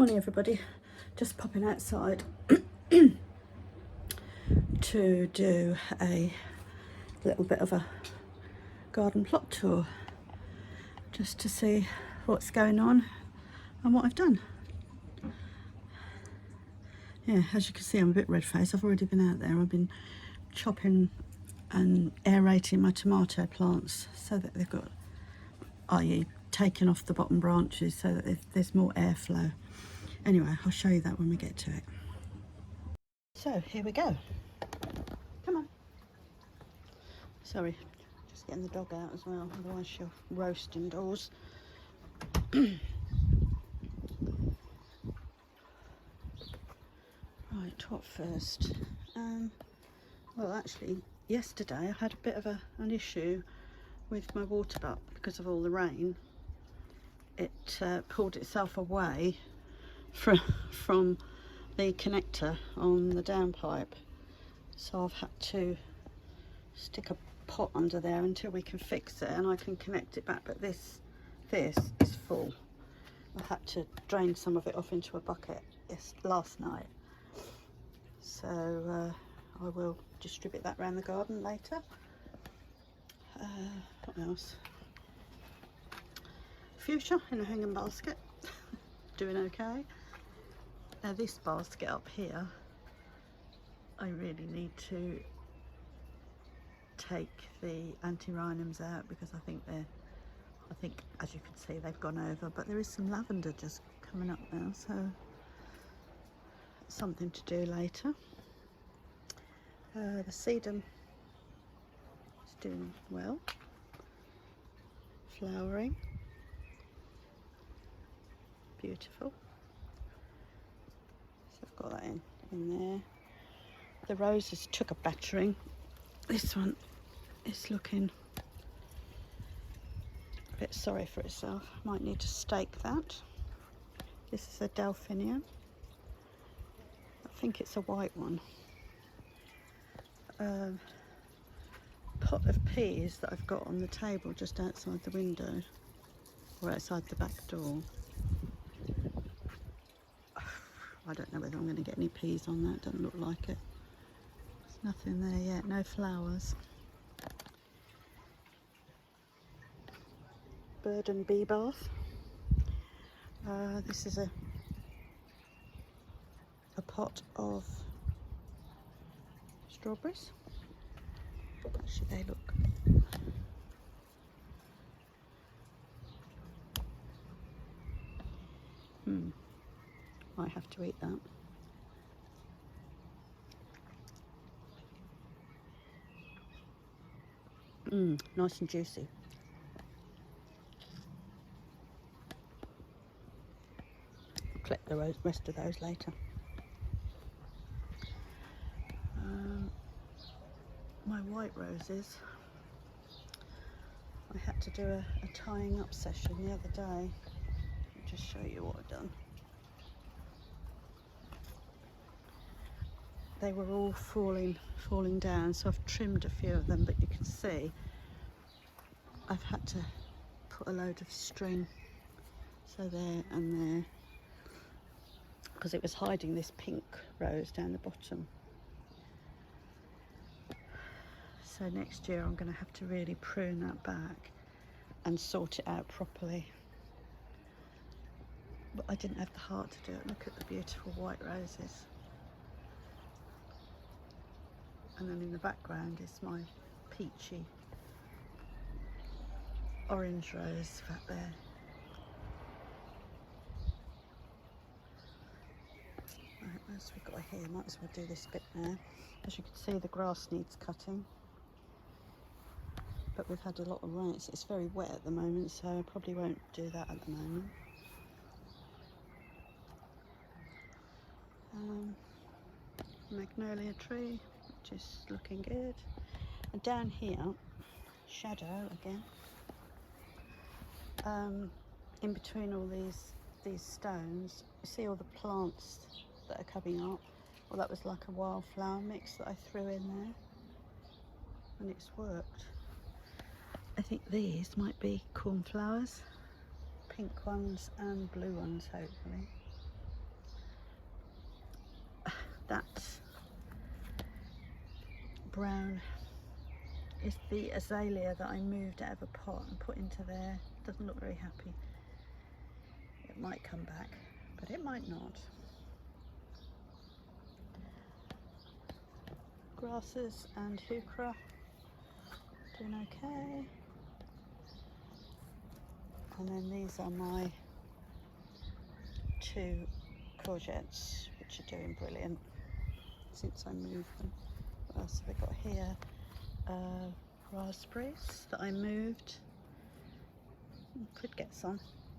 Morning everybody, just popping outside to do a little bit of a garden plot tour, just to see what's going on and what I've done. Yeah, as you can see I'm a bit red-faced. I've already been out there. I've been chopping and aerating my tomato plants so that they've got, i.e. taking off the bottom branches so that there's more airflow. Anyway, I'll show you that when we get to it. So here we go. Come on. Sorry, just getting the dog out as well, otherwise she'll roast indoors. Right, what first? Well, actually, yesterday I had a bit of an issue with my Walkabout because of all the rain. It pulled itself away from the connector on the downpipe, so I've had to stick a pot under there until we can fix it and I can connect it back. But this is full. I had to drain some of it off into a bucket last night, so I will distribute that around the garden later. What else? Fuchsia in a hanging basket, doing okay. Now this basket up here, I really need to take the antirrhinums out because I think as you can see they've gone over, but there is some lavender just coming up now, so something to do later. The sedum is doing well, flowering, beautiful. So I've got that in there. The roses took a battering. This one is looking a bit sorry for itself. Might need to stake that. This is a delphinium. I think it's a white one. Pot of peas that I've got on the table just outside the window, or outside the back door. I don't know whether I'm going to get any peas on that. Doesn't look like it. There's nothing there yet. No flowers. Bird and bee bath. This is a pot of strawberries. Actually, they look might have to eat that. Nice and juicy. I'll collect the rest of those later. My white roses, I had to do a tying up session the other day. Let me just show you what I've done. They were all falling down, so I've trimmed a few of them, but you can see I've had to put a load of string, so there and there, because it was hiding this pink rose down the bottom. So next year I'm going to have to really prune that back and sort it out properly. But I didn't have the heart to do it. Look at the beautiful white roses. And then in the background is my peachy orange rose back there. Right, what else have we got here? Might as well do this bit now. As you can see, the grass needs cutting. But we've had a lot of rain. It's very wet at the moment, so I probably won't do that at the moment. Magnolia tree, which is looking good. And down here, shadow again. In between all these stones, you see all the plants that are coming up. Well, that was like a wildflower mix that I threw in there, and it's worked. I think these might be cornflowers, pink ones and blue ones, hopefully. that brown is the azalea that I moved out of a pot and put into there. Doesn't look very happy. It might come back, but it might not. Grasses and heuchera doing okay. And then these are my 2 courgettes, which are doing brilliant since I moved them. What else have I got here? Raspberries that I moved. Could get some.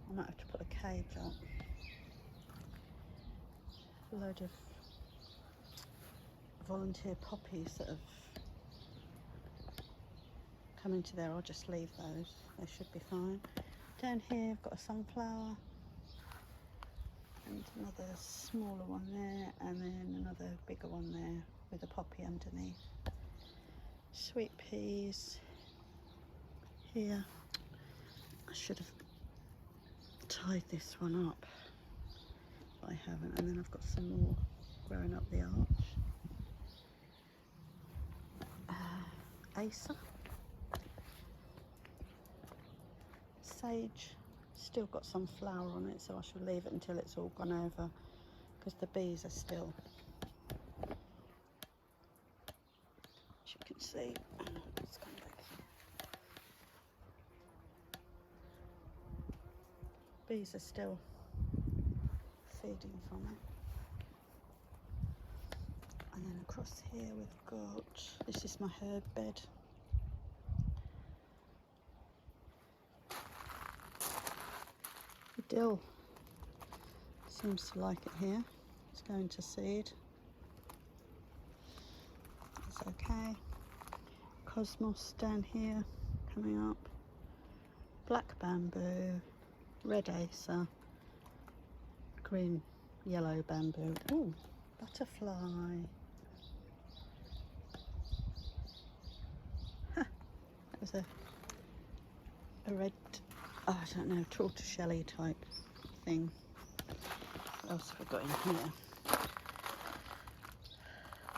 I might have to put a cage up. A load of volunteer poppies that have come into there. I'll just leave those. They should be fine. Down here I've got a sunflower and another smaller one there, and then another bigger one there with a poppy underneath. Sweet peas here. I should have tied this one up, but I haven't. And then I've got some more growing up the arch. Acer. Sage. Still got some flower on it, so I shall leave it until it's all gone over, because the bees are still, as you can see. Let's come back here. Bees are still feeding from it. And then across here we've got, this is my herb bed. The dill seems to like it here. It's going to seed. It's okay. Cosmos down here coming up. Black bamboo, red acer, green, yellow bamboo. Ooh, butterfly. That was a red, oh, I don't know, tortoiseshell type thing. What else have I got in here?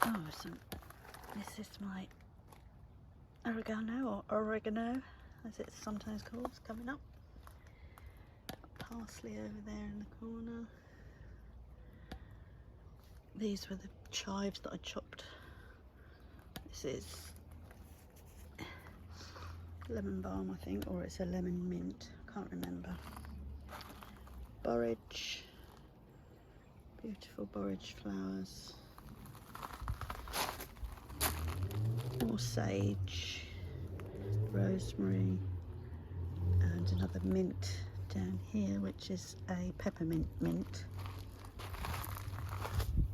Oh, this is my oregano, or oregano as it's sometimes called, coming up. Parsley over there in the corner. These were the chives that I chopped. This is lemon balm, I think, or it's a lemon mint, can't remember. Borage, beautiful borage flowers. More sage, rosemary, and another mint down here, which is a peppermint mint.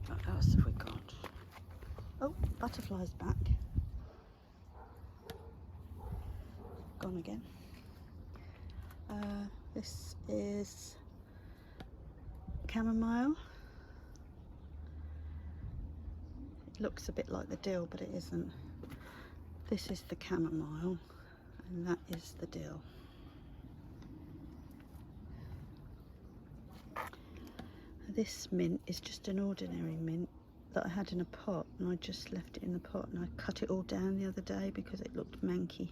What else have we got? Oh, butterflies back. Gone again. This is chamomile. It looks a bit like the dill, but it isn't. This is the chamomile, and that is the dill. This mint is just an ordinary mint that I had in a pot, and I just left it in the pot, and I cut it all down the other day because it looked manky.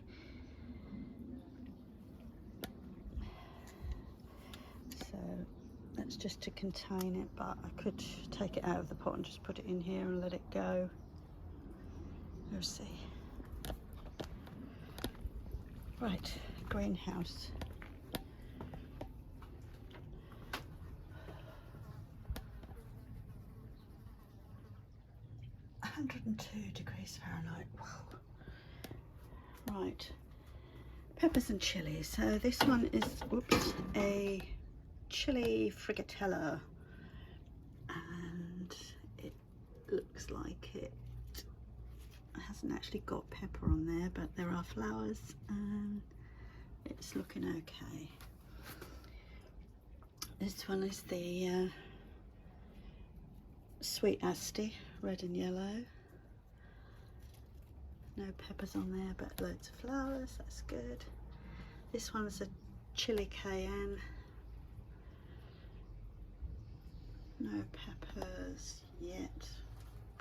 So that's just to contain it, but I could take it out of the pot and just put it in here and let it go. We'll see. Right, greenhouse. £102°F. Wow. Right, peppers and chilies. So this one is, whoops, a chili frigatella, and it looks like it hasn't actually got pepper on there, but there are flowers and it's looking okay. This one is the sweet asti, red and yellow. No peppers on there, but loads of flowers, that's good. This one is a chili cayenne. No peppers yet.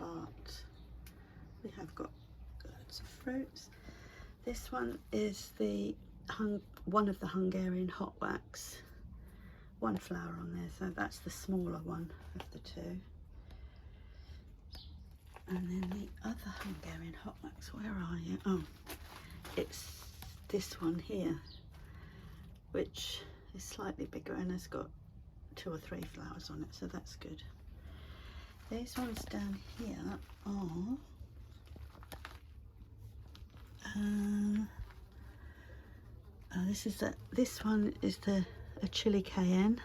but we have got loads of fruits. This one is the one of the Hungarian hot wax. One flower on there, so that's the smaller one of the two. And then the other Hungarian hot wax, where are you? Oh, it's this one here, which is slightly bigger and has got 2 or 3 flowers on it, so that's good. These ones down here are this one is a chili cayenne,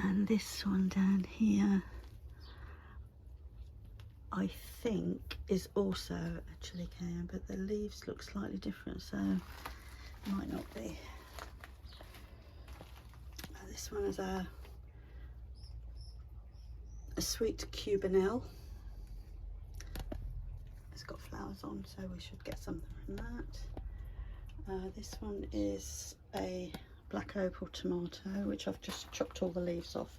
and this one down here I think is also a chili cayenne, but the leaves look slightly different, so it might not be. This one is a sweet cubanelle. It's got flowers on, so we should get something from that. This one is a black opal tomato, which I've just chopped all the leaves off.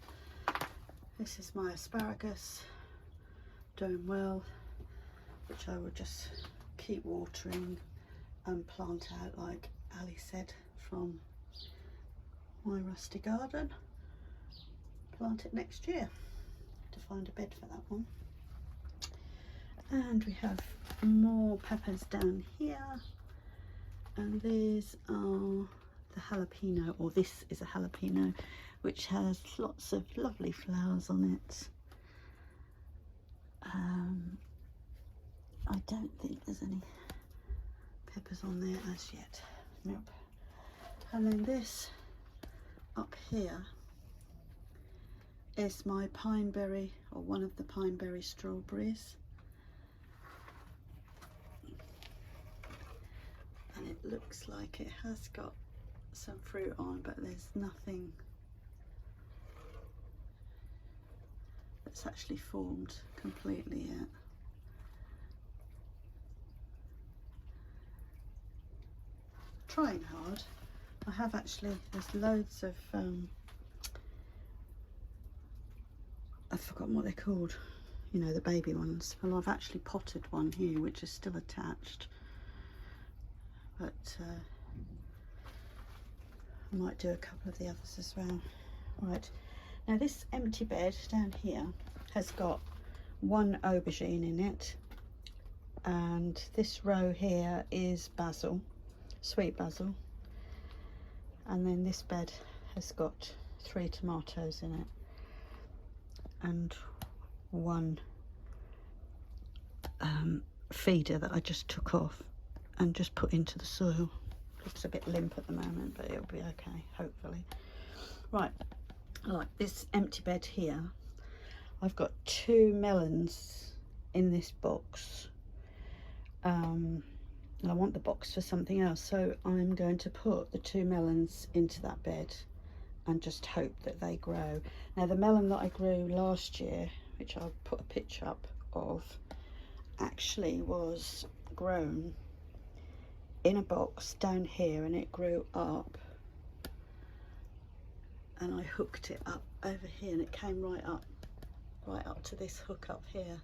This is my asparagus, doing well, which I will just keep watering and plant out, like Ali said, from my rusty garden. Plant it next year to find a bed for that one. And we have more peppers down here, and these are the jalapeno, or this is a jalapeno, which has lots of lovely flowers on it. I don't think there's any peppers on there as yet. Nope. And then this up here is my pineberry, or one of the pineberry strawberries, and it looks like it has got some fruit on, but there's nothing that's actually formed completely yet. Trying hard. I have actually, there's loads of I've forgotten what they're called, you know, the baby ones. Well, I've actually potted one here which is still attached, but I might do a couple of the others as well. Right, now this empty bed down here has got 1 aubergine in it, and this row here is basil, sweet basil, and then this bed has got 3 tomatoes in it, and 1 feeder that I just took off and just put into the soil. Looks a bit limp at the moment, but it'll be okay, hopefully. Right, like this empty bed here, I've got 2 melons in this box, and I want the box for something else, so I'm going to put the 2 melons into that bed and just hope that they grow. Now the melon that I grew last year, which I'll put a picture up of, actually was grown in a box down here, and it grew up, and I hooked it up over here, and it came right up to this hook up here,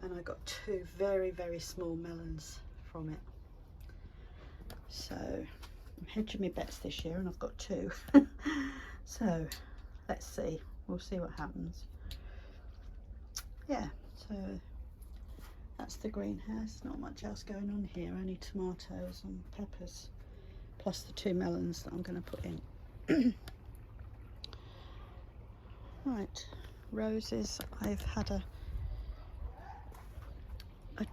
and I got 2 very, very small melons from it. So I'm hedging my bets this year, and I've got 2. So let's see, we'll see what happens. Yeah, so that's the greenhouse. Not much else going on here, only tomatoes and peppers, plus the 2 melons that I'm going to put in. Right, roses. I've had a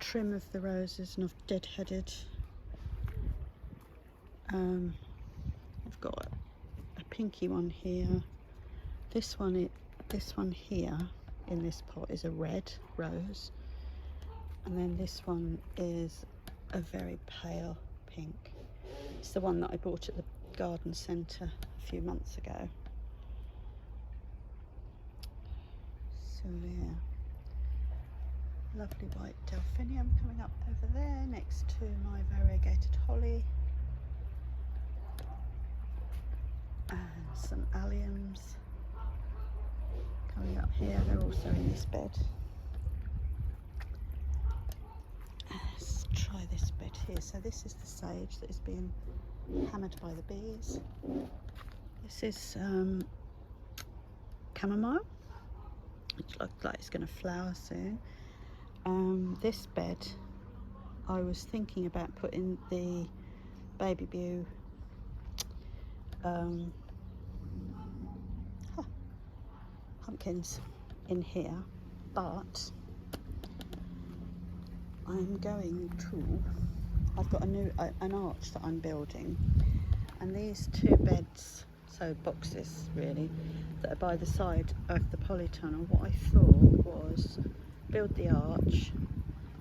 trim of the roses, and I've deadheaded. I've got a pinky one here. This one here in this pot is a red rose, and then this one is a very pale pink. It's the one that I bought at the garden centre a few months ago. So yeah, lovely white delphinium coming up over there next to my variegated holly, and some alliums Coming up here, they're also in this bed. Let's try this bed here. So this is the sage that is being hammered by the bees. This is chamomile, which looks like it's going to flower soon. This bed, I was thinking about putting the baby bew pumpkins in here, but I'm going to, I've got an arch that I'm building, and these two beds, so boxes really, that are by the side of the polytunnel, what I thought was build the arch,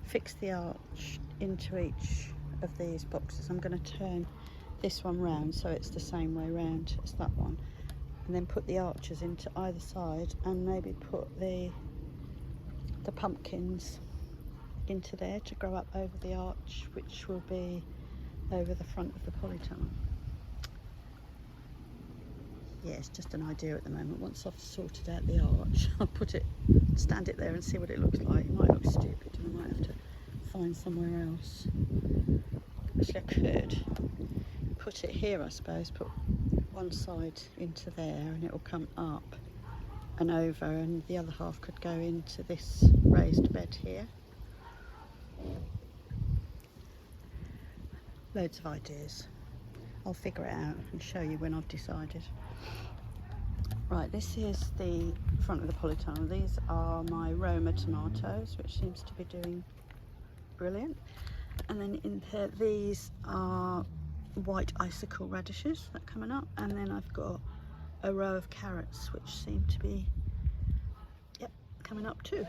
fix the arch into each of these boxes. I'm going to turn this one round so it's the same way round as that one, and then put the arches into either side, and maybe put the pumpkins into there to grow up over the arch, which will be over the front of the polytunnel. Yeah, it's just an idea at the moment. Once I've sorted out the arch, I'll stand it there and see what it looks like. It might look stupid and I might have to find somewhere else. Actually, I could put it here, I suppose, put one side into there and it will come up and over, and the other half could go into this raised bed here. Loads of ideas. I'll figure it out and show you when I've decided. Right, this is the front of the polytunnel. These are my Roma tomatoes, which seems to be doing brilliant. And then in here, these are white icicle radishes that are coming up. And then I've got a row of carrots, which seem to be, yep, coming up too,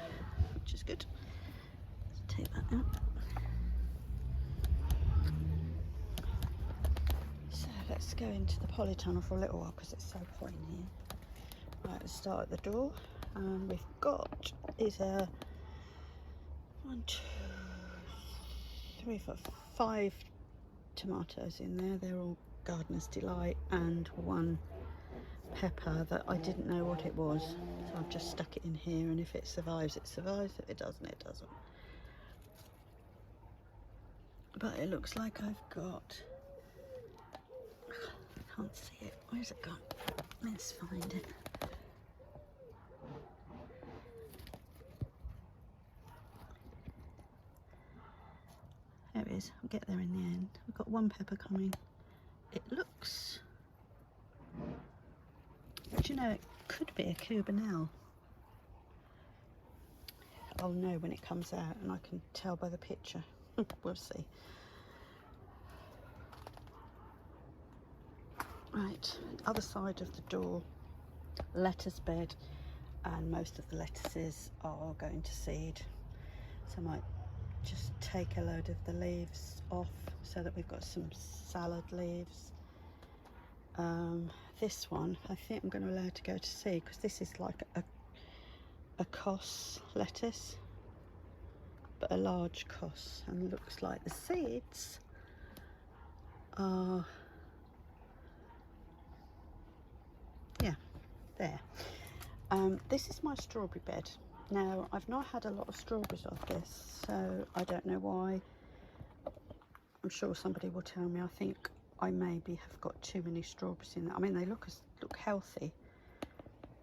which is good. Let's take that out. So let's go into the polytunnel for a little while because it's so hot in here. Right, let's start at the door. We've got is a 1, 2, 3, 4, 5 tomatoes in there. They're all Gardener's Delight, and one pepper that I didn't know what it was, so I've just stuck it in here, and if it survives, it survives. If it doesn't, it doesn't. But it looks like I've got, I can't see it. Where's it gone? Let's find it. There it is. I'll get there in the end. We've got one pepper coming. It looks, do you know, it could be a Cubanelle. I'll know when it comes out, and I can tell by the picture. We'll see. Right, other side of the door, lettuce bed, and most of the lettuces are going to seed. So I might just take a load of the leaves off so that we've got some salad leaves. This one I think I'm going to allow to go to seed because this is like a cos lettuce, but a large cos, and looks like the seeds are, yeah, there. This is my strawberry bed. Now, I've not had a lot of strawberries off this, so I don't know why. I'm sure somebody will tell me. I think I maybe have got too many strawberries in there. I mean, they look healthy,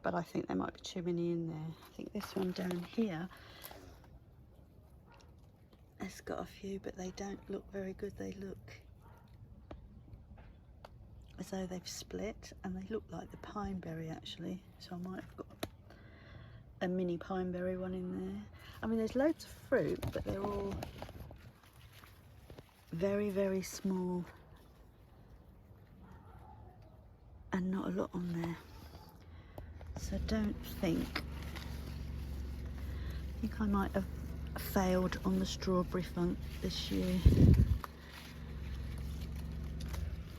but I think there might be too many in there. I think this one down here has got a few, but they don't look very good. They look as though they've split, and they look like the pine berry actually, so I might have got a mini pine berry one in there. I mean, there's loads of fruit, but they're all very, very small and not a lot on there. So don't think, I think I might have failed on the strawberry front this year.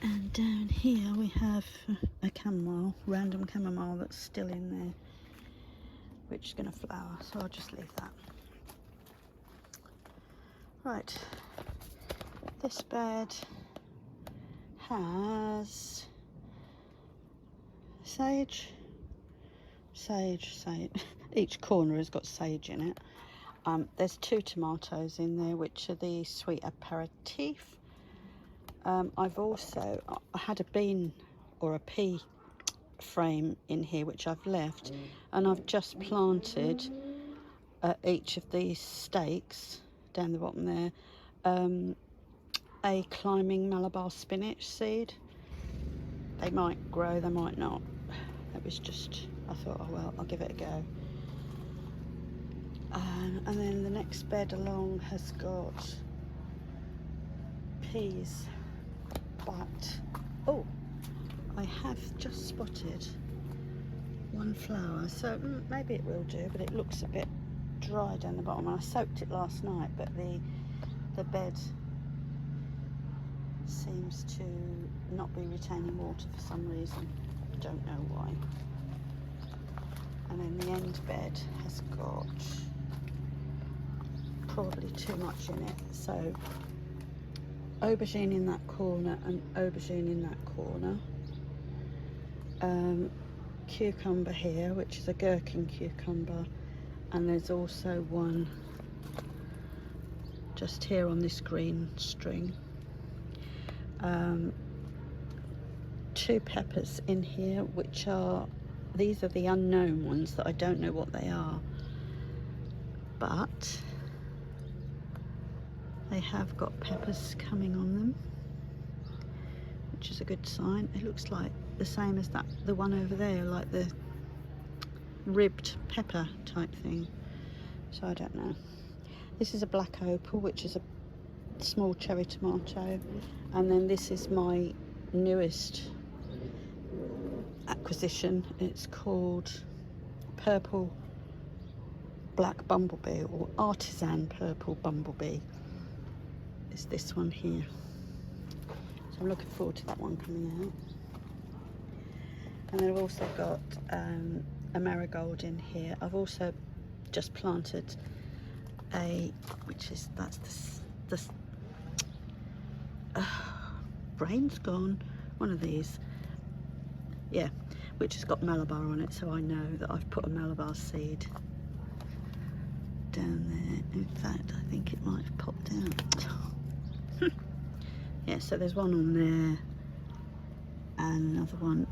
And down here we have a chamomile, random chamomile that's still in there, which is going to flower, so I'll just leave that. Right, this bed has sage, sage. Each corner has got sage in it. There's 2 tomatoes in there, which are the sweet aperitif. I've also, I had a bean or a pea frame in here which I've left, and I've just planted each of these stakes down the bottom there a climbing Malabar spinach seed. They might grow, they might not. That was just, I thought, oh well, I'll give it a go. And then the next bed along has got peas, but oh, I have just spotted one flower, so maybe it will do, but it looks a bit dry down the bottom, and I soaked it last night, but the bed seems to not be retaining water for some reason. Don't know why. And then the end bed has got probably too much in it, so aubergine in that corner and aubergine in that corner. Cucumber here, which is a gherkin cucumber, and there's also one just here on this green string. 2 peppers in here, which are, these are the unknown ones that I don't know what they are, but they have got peppers coming on them, which is a good sign. It looks like the same as that, the one over there, like the ribbed pepper type thing, so I don't know. This is a black opal, which is a small cherry tomato, and then this is my newest acquisition. It's called purple black bumblebee, or artisan purple bumblebee. It's this one here, so I'm looking forward to that one coming out. And then I've also got a marigold in here. I've also just planted brain's gone, one of these, yeah, which has got Malabar on it, so I know that I've put a Malabar seed down there. In fact, I think it might have popped out. Yeah, so there's one on there and another one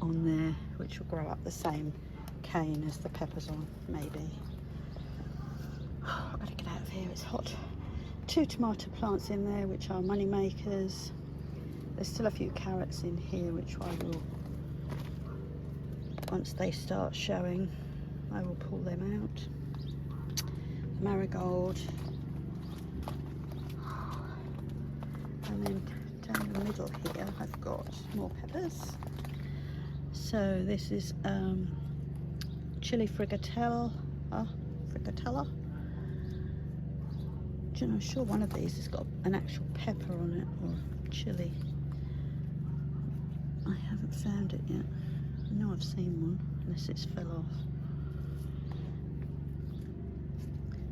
on there, which will grow up the same cane as the peppers on, maybe. I've got to get out of here, it's hot. 2 tomato plants in there, which are money makers. There's still a few carrots in here, which I will, once they start showing, I will pull them out. Marigold. And then down the middle here, I've got more peppers. So this is chili frigatella. I'm sure one of these has got an actual pepper on it, or chili. I haven't found it yet. I know I've seen one, unless it's fell off.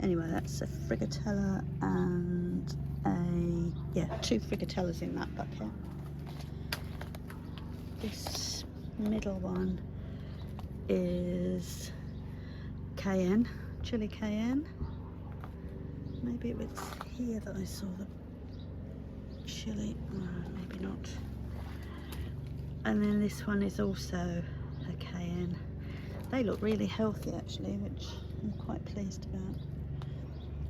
Anyway, that's a frigatella and yeah, 2 frigatellas in that bucket. This middle one is cayenne, chili cayenne. Maybe it was here that I saw the chili, maybe not. And then this one is also a cayenne. They look really healthy actually, which I'm quite pleased about,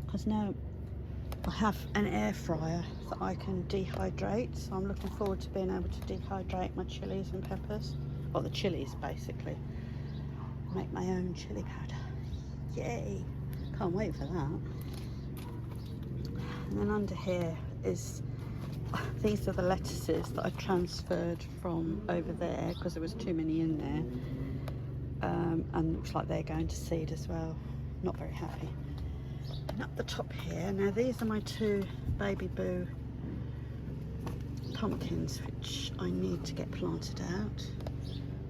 because now I have an air fryer that I can dehydrate, so I'm looking forward to being able to dehydrate my chilies and peppers, or the chilies basically, make my own chili powder. Yay, can't wait for that. And then under here is, these are the lettuces that I transferred from over there because there was too many in there, and looks like they're going to seed as well. Not very happy. And up the top here, now these are my 2 baby boo pumpkins, which I need to get planted out.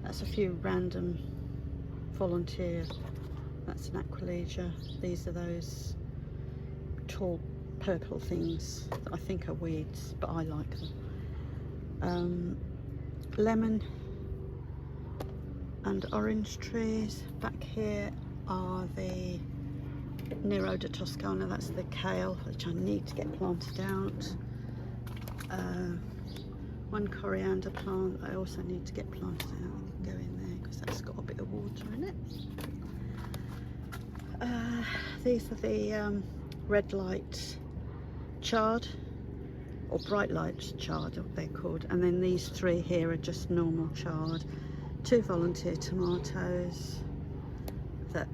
That's a few random volunteer. That's an aquilegia. These are those tall purple things that I think are weeds, but I like them. Lemon, and orange trees. Back here are the Nero de Toscana, that's the kale, which I need to get planted out. One coriander plant I also need to get planted out, go in there because that's got a bit of water in it. These are the red light chard, or bright light chard they're called, and then these three here are just normal chard. 2 volunteer tomatoes that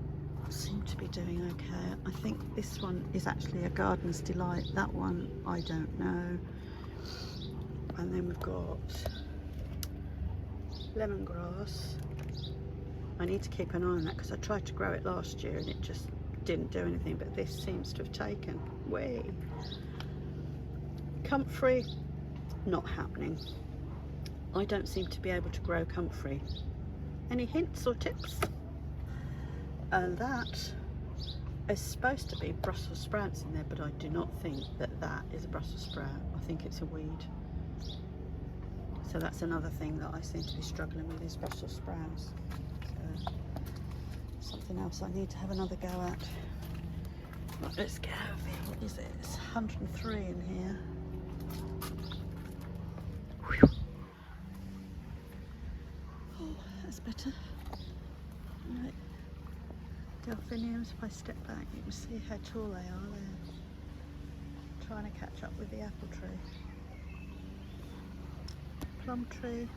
seem to be doing okay. I think this one is actually a gardener's delight, that one I don't know. And then we've got lemongrass. I need to keep an eye on that because I tried to grow it last year and it just didn't do anything, but this seems to have taken way. Comfrey, not happening. I don't seem to be able to grow comfrey. Any hints or tips? And that is supposed to be Brussels sprouts in there, but I do not think that that is a Brussels sprout. I think it's a weed. So that's another thing that I seem to be struggling with, is Brussels sprouts. So something else I need to have another go at. Right, let's get out of here. What is it? It's 103 in here. Whew. Oh, that's better. Right. Delphiniums, if I step back you can see how tall they are there. Trying to catch up with the apple tree. Plum tree.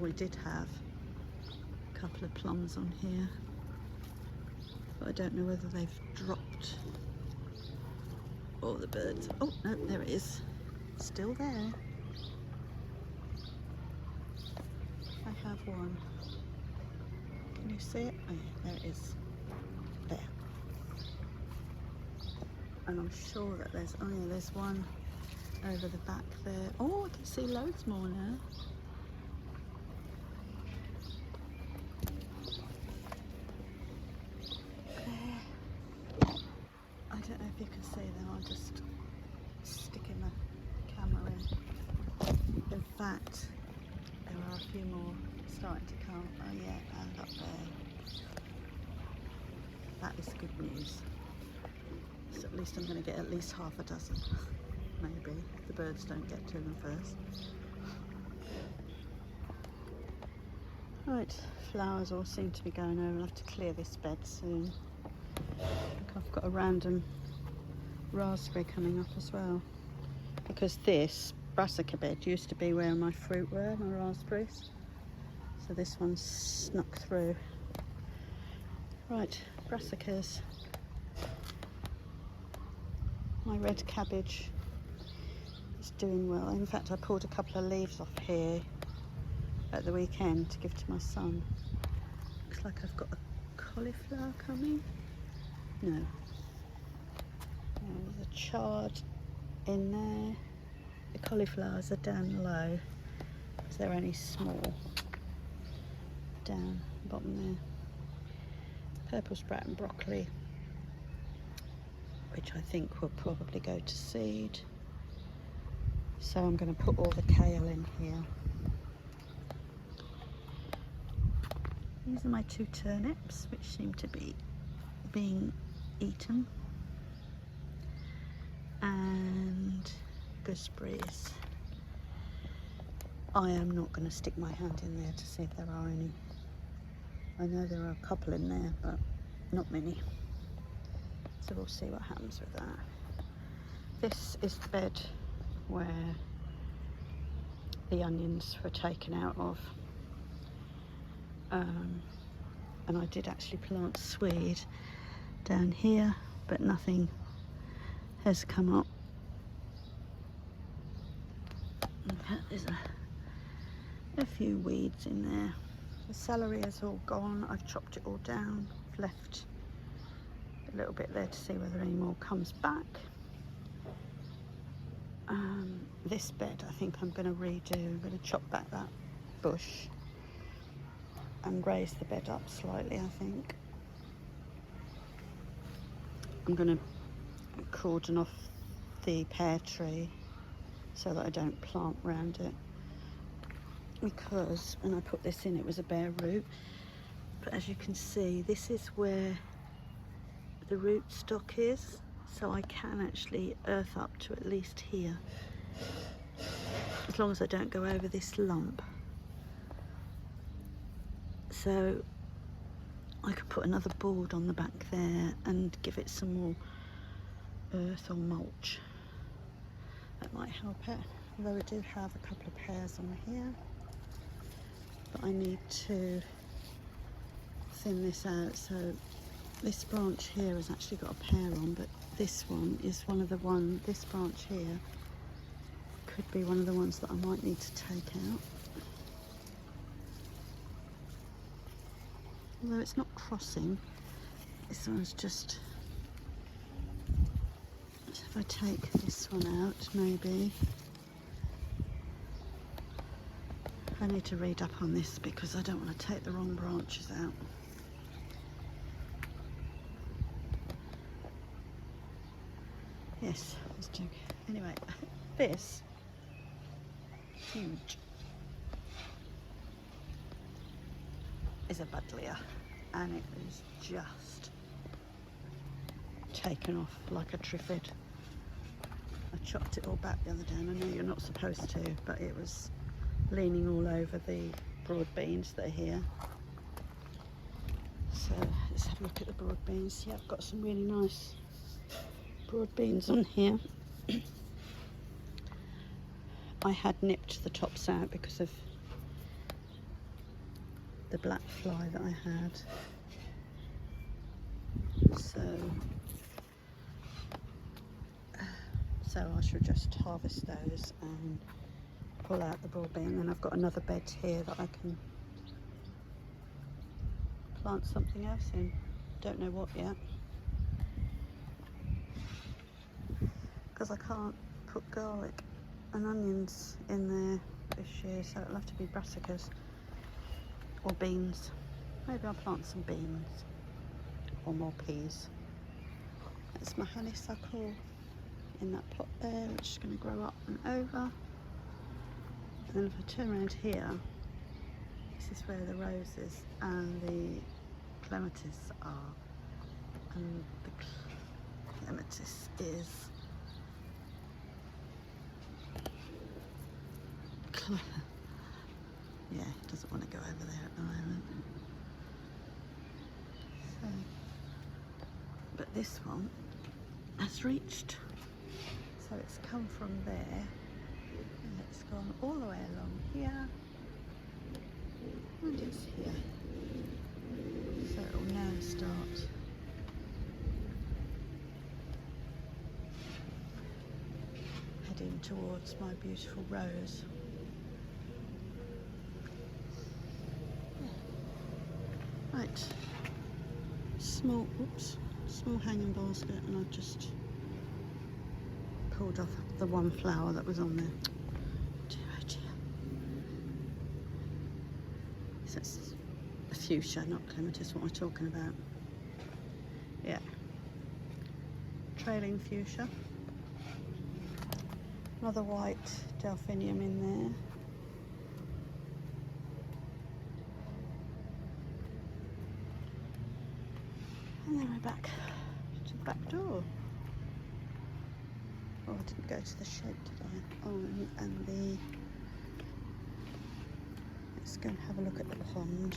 We did have a couple of plums on here, but I don't know whether they've dropped or the birds. Oh no, there it is, still there. I have one. Can you see it? Oh yeah, there it is. There. And I'm sure that there's, oh yeah, there's one over the back there. Oh, I can see loads more now. There. I don't know if you can see them. I'll just stick in the camera in. In fact, there are a few more starting to come. Oh yeah, and up there. That is good news. So at least I'm going to get at least half a dozen. Maybe, if the birds don't get to them first. Right, flowers all seem to be going over. I'll have to clear this bed soon. Look, I've got a random raspberry coming up as well. Because this brassica bed used to be where my fruit were, my raspberries. So this one's snuck through. Right, brassicas. My red cabbage is doing well. In fact, I pulled a couple of leaves off here at the weekend to give to my son. Looks like I've got a cauliflower coming. No. There's a chard in there. The cauliflowers are down low because they're only small. Down the bottom there. Purple sprout and broccoli, which I think will probably go to seed. So I'm going to put all the kale in here. These are my 2 turnips, which seem to be being eaten. And gooseberries. I am not going to stick my hand in there to see if there are any. I know there are a couple in there, but not many. So we'll see what happens with that. This is the bed where the onions were taken out of. And I did actually plant swede down here, but nothing has come up. In fact, there's a few weeds in there. The celery is all gone. I've chopped it all down. I've left a little bit there to see whether any more comes back. This bed I think I'm going to redo. I'm going to chop back that bush and raise the bed up slightly, I think. I'm going to cordon off the pear tree so that I don't plant round it. because when I put this in it was a bare root, but as you can see this is where the root stock is, so I can actually earth up to at least here, as long as I don't go over this lump. So I could put another board on the back there and give it some more earth or mulch. That might help it, although we do have a couple of pears on here, but I need to thin this out. So this branch here has actually got a pear on, but this one is one of the this branch here could be one of the ones that I might need to take out. Although it's not crossing, this one's just, if I take this one out, maybe. I need to read up on this because I don't want to take the wrong branches out. Yes, let's do. Anyway, this huge is a buddleia, and it is just taken off like a triffid. I chopped it all back the other day, and I know you're not supposed to, but it was leaning all over the broad beans that are here. So let's have a look at the broad beans. Yeah, I've got some really nice broad beans on here. I had nipped the tops out because of the black fly that I had. So I should just harvest those and pull out the broad bean. Then I've got another bed here that I can plant something else in. Don't know what yet, because I can't put garlic and onions in there this year, so it'll have to be brassicas or beans. Maybe I'll plant some beans or more peas. That's my honeysuckle in that pot there, which is going to grow up and over. And then if I turn around here, this is where the roses and the clematis are, and the clematis is yeah, it doesn't want to go over there at the moment. So, but this one has reached, so it's come from there and it's gone all the way along here and it's here. So it will now start heading towards my beautiful rose. Right, small hanging basket, and I've just pulled off the one flower that was on there. Dear, oh dear. So it's a fuchsia, not clematis, what we're talking about. Yeah. Trailing fuchsia. Another white delphinium in there. And then we're back to the back door. Oh, I didn't go to the shed, did I? Oh, and the... Let's go and have a look at the pond.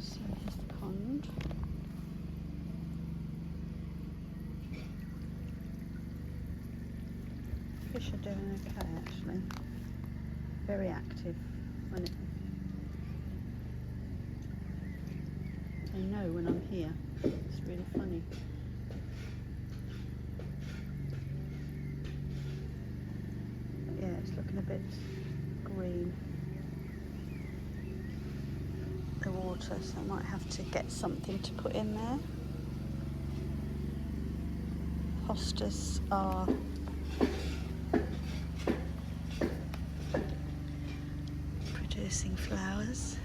So here's the pond. Fish are doing okay, actually. Very active when they know when I'm here. It's really funny. But yeah, it's looking a bit green, the water, so I might have to get something to put in there. Hostas are producing flowers.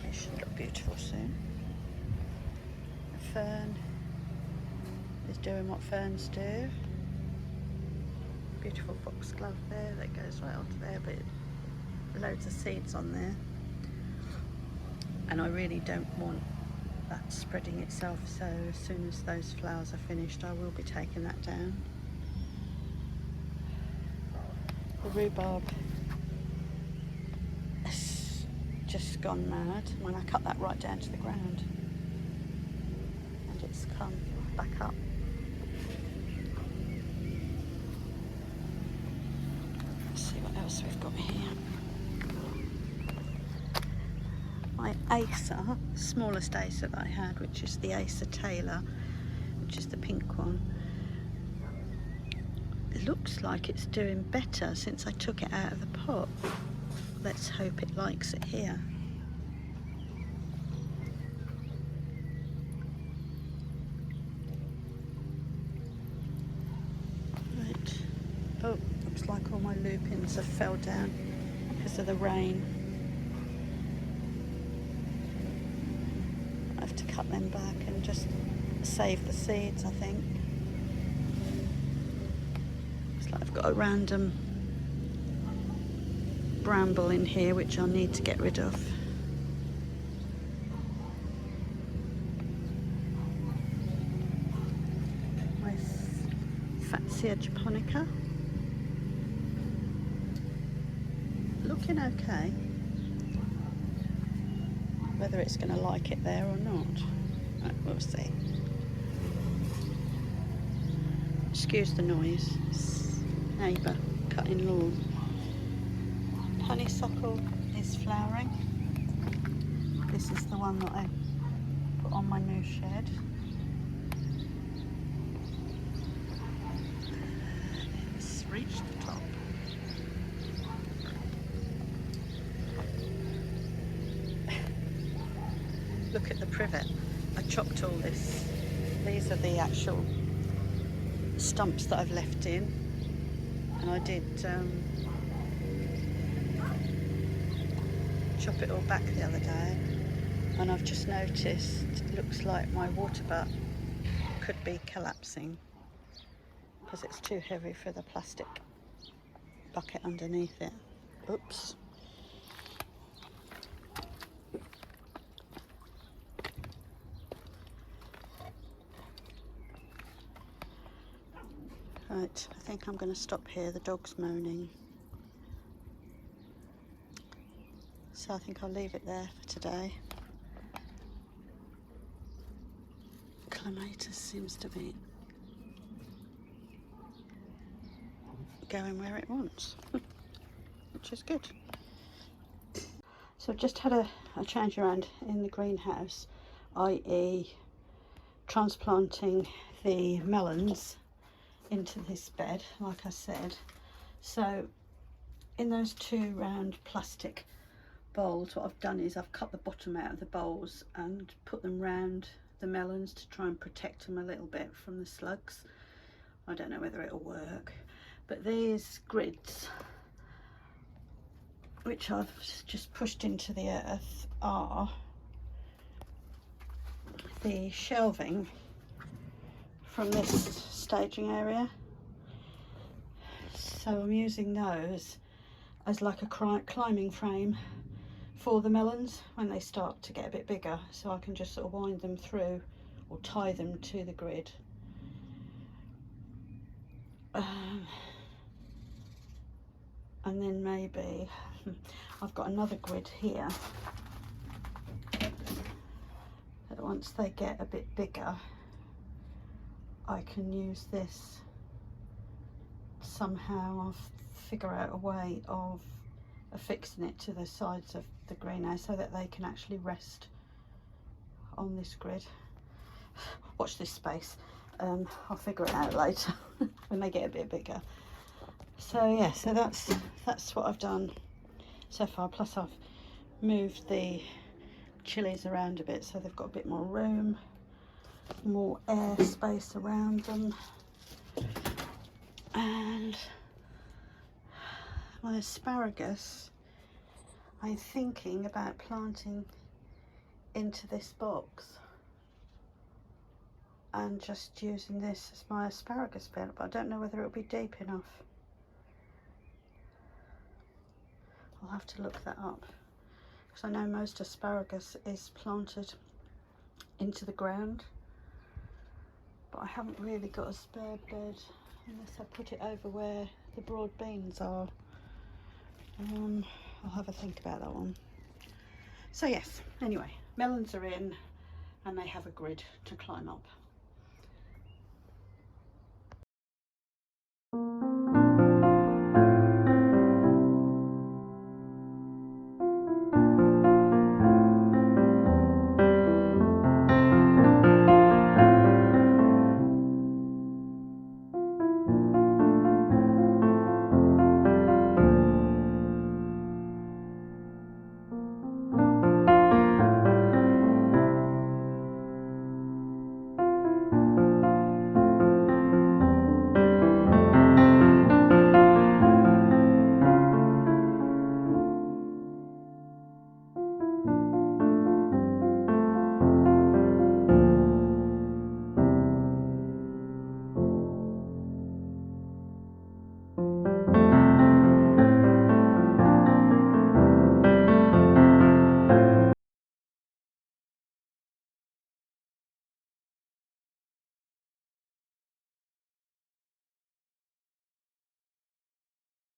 It should look beautiful soon. A fern. is doing what ferns do. Beautiful foxglove there that goes right onto there, but loads of seeds on there. And I really don't want that spreading itself, so as soon as those flowers are finished I will be taking that down. The rhubarb has just gone mad when I cut that right down to the ground, and it's come back up. Let's see what else we've got here. My Acer, smallest Acer that I had, which is the Acer Taylor, which is the pink one. It looks like it's doing better since I took it out of the pot. Let's hope it likes it here. Right. Oh, looks like all my lupins have fell down because of the rain. I have to cut them back and just save the seeds, I think. Looks like I've got a random bramble in here which I'll need to get rid of. My Fatsia japonica. Looking okay. Whether it's going to like it there or not, we'll see. Excuse the noise, it's neighbour cutting lawn. Honeysuckle is flowering. This is the one that I put on my new shed. It's reached the top. Look at the privet. I chopped all this. These are the actual stumps that I've left in, and I did chop it all back the other day, and I've just noticed it looks like my water butt could be collapsing because it's too heavy for the plastic bucket underneath it. Oops. Right, I think I'm going to stop here. The dog's moaning. So I think I'll leave it there for today. Clematis seems to be going where it wants, which is good. So I've just had a change around in the greenhouse, i.e. transplanting the melons into this bed, like I said. So in those two round plastic bowls, what I've done is I've cut the bottom out of the bowls and put them round the melons to try and protect them a little bit from the slugs. I don't know whether it'll work, but these grids, which I've just pushed into the earth, are the shelving from this staging area. So I'm using those as like a climbing frame for the melons when they start to get a bit bigger, so I can just sort of wind them through or tie them to the grid. And then maybe I've got another grid here that once they get a bit bigger I can use this somehow. I'll figure out a way of affixing it to the sides of the greenhouse so that they can actually rest on this grid. Watch this space. I'll figure it out later when they get a bit bigger. So yeah, so that's what I've done so far. Plus I've moved the chilies around a bit so they've got a bit more room, more air space around them. And my asparagus, I'm thinking about planting into this box. and just using this as my asparagus bed, but I don't know whether it'll be deep enough. I'll have to look that up, because I know most asparagus is planted into the ground, but I haven't really got a spare bed unless I put it over where the broad beans are. I'll have a think about that one. So yes, anyway, melons are in and they have a grid to climb up.